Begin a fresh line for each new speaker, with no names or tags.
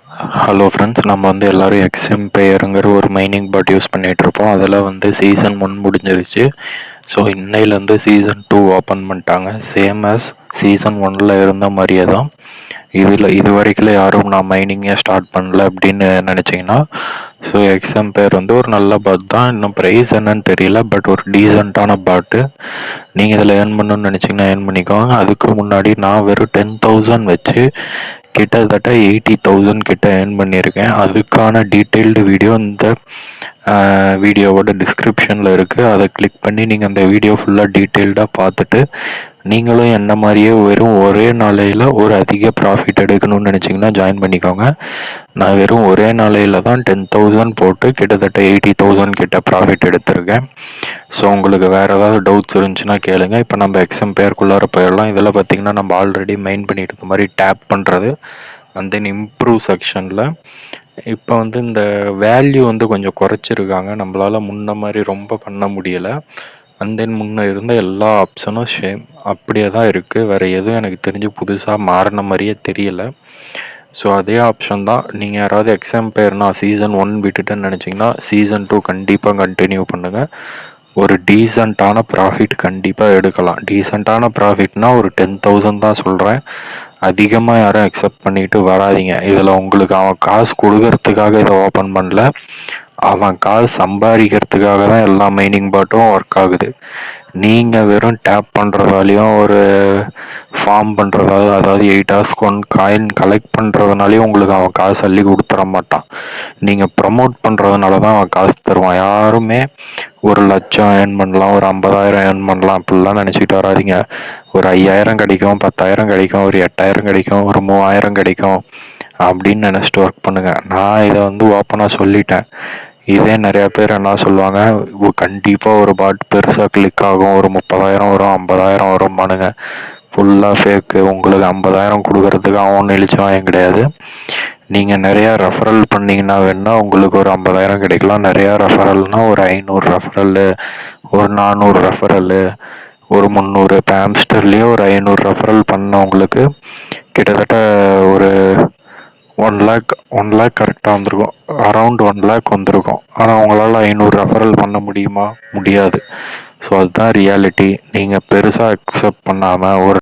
Hello friends, நம்ம வந்து எல்லோரும் எக்ஸ்எம்பயருங்கிற ஒரு மைனிங் பாட் யூஸ் பண்ணிகிட்ருப்போம். அதில் வந்து சீசன் 1 முடிஞ்சிருச்சு. ஸோ இன்னையிலேருந்து சீசன் 2 ஓப்பன் பண்ணிட்டாங்க. சேம் ஆஸ் சீசன் 1ல் இருந்த மாதிரியே தான். இது வரைக்கும் யாரும் நான் மைனிங்கே ஸ்டார்ட் பண்ணல அப்படின்னு நினச்சிங்கன்னா, ஸோ எக்ஸ்எம்பயர் வந்து ஒரு நல்ல பாட் தான். இன்னும் ப்ரைஸ் என்னன்னு தெரியல, பட் ஒரு டீசெண்டான பாட்டு. நீங்கள் இதில் ஏர்ன் பண்ணணும்னு நினச்சிங்கன்னா ஏர்ன் பண்ணிக்கோங்க. அதுக்கு முன்னாடி நான் வெறும் 10,000 வச்சு கிட்டத்தட்ட 80,000 கிட்ட ஏர்ன் பண்ணியிருக்கேன். அதுக்கான டீட்டெயில்டு வீடியோ இந்த வீடியோவோட டிஸ்கிரிப்ஷனில் இருக்குது. அதை கிளிக் பண்ணி நீங்கள் அந்த வீடியோ ஃபுல்லாக டீட்டெயில்டாக பார்த்துட்டு நீங்களும் என்ன மாதிரியே வெறும் ஒரே நாளையில் ஒரு அதிக ப்ராஃபிட் எடுக்கணும்னு நினச்சிங்கன்னா ஜாயின் பண்ணிக்கோங்க. நான் வெறும் ஒரே நாளையில் தான் 10,000 போட்டு கிட்டத்தட்ட 80,000 கிட்ட ப்ராஃபிட் எடுத்திருக்கேன். ஸோ உங்களுக்கு வேறு ஏதாவது டவுட்ஸ் இருந்துச்சுன்னா கேளுங்க. இப்போ நம்ம எக்ஸ்எம்பயருக்குள்ளார போயிடலாம். இதில் பார்த்திங்கன்னா நம்ம ஆல்ரெடி மெயின் பண்ணிட்டு இருக்க மாதிரி டேப் பண்ணுறது அண்ட் தென் இம்ப்ரூவ் செக்ஷனில் இப்போ வந்து இந்த வேல்யூ வந்து கொஞ்சம் குறைச்சிருக்காங்க. நம்மளால் முன்ன மாதிரி ரொம்ப பண்ண முடியலை. அண்ட் தென் முன்னே இருந்த எல்லா ஆப்ஷனும் சேம் அப்படியே தான் இருக்குது. வேறு எதுவும் எனக்கு தெரிஞ்சு புதுசாக மாறின மாதிரியே தெரியலை. ஸோ அதே ஆப்ஷன் தான். நீங்கள் யாராவது எக்ஸாம்பயர்னா சீசன் 1 விட்டுட்டுன்னு நினச்சிங்கன்னா சீசன் 2 கண்டிப்பாக கண்டினியூ பண்ணுங்கள். ஒரு டீசெண்டான ப்ராஃபிட் கண்டிப்பாக எடுக்கலாம். டீசெண்டான ப்ராஃபிட்னால் ஒரு 10,000 தான் சொல்கிறேன். அதிகமாக யாரும் அக்செப்ட் பண்ணிட்டு வராதிங்க. இதில் உங்களுக்கு அவன் காசு கொடுக்கறதுக்காக இதை ஓப்பன் பண்ணல, அவன் காசு சம்பாதிக்கிறதுக்காக தான் எல்லா மைனிங் பாட்டும் ஒர்க் ஆகுது. நீங்கள் வெறும் டேப் பண்ணுறதாலையும் ஒரு ஃபார்ம் பண்ணுறதால, அதாவது 8 hours காயின் கலெக்ட் பண்ணுறதுனாலையும் உங்களுக்கு அவன் காசு அள்ளி கொடுத்துட மாட்டான். நீங்கள் ப்ரமோட் பண்ணுறதுனால தான் அவன் காசு தருவான். யாருமே 1,00,000 ஏர்ன் பண்ணலாம், ஒரு 50,000 ஏர்ன் பண்ணலாம் அப்படிலாம் நினச்சிக்கிட்டு வராதிங்க. ஒரு 5,000 கிடைக்கும், 10,000 கிடைக்கும், ஒரு 8,000 கிடைக்கும், ஒரு 3,000 கிடைக்கும் அப்படின்னு நினச்சிட்டு ஒர்க் பண்ணுங்கள். நான் இதை வந்து ஓப்பனாக சொல்லிட்டேன். இதே நிறையா பேர் என்ன சொல்லுவாங்க, கண்டிப்பாக ஒரு பாட் பெருசாக கிளிக் ஆகும், ஒரு 30,000 வரும், 50,000 வரும் பண்ணுங்க. ஃபுல்லாக ஃபேக்கு. உங்களுக்கு 50,000 கொடுக்கறதுக்கு அவன் எழுச்சவாயம் கிடையாது. நீங்கள் நிறையா ரெஃபரல் பண்ணிங்கன்னா வேணால் உங்களுக்கு ஒரு 50,000 கிடைக்கலாம். நிறையா ரெஃபரல்னால் ஒரு 500 ரெஃபரலு, ஒரு 400 ரெஃபரலு, ஒரு 300. இப்போ ஆம்ஸ்டர்லேயே ஒரு 500 ரெஃபரல் பண்ணவங்களுக்கு கிட்டத்தட்ட ஒரு 1 lakh கரெக்டாக வந்திருக்கும். அரவுண்ட் 1 lakh வந்திருக்கும். ஆனால் உங்களால் 500 ரெஃபரல் பண்ண முடியுமா? முடியாது. ஸோ அதுதான் ரியாலிட்டி. நீங்கள் பெருசாக அக்செப்ட் பண்ணாமல் ஒரு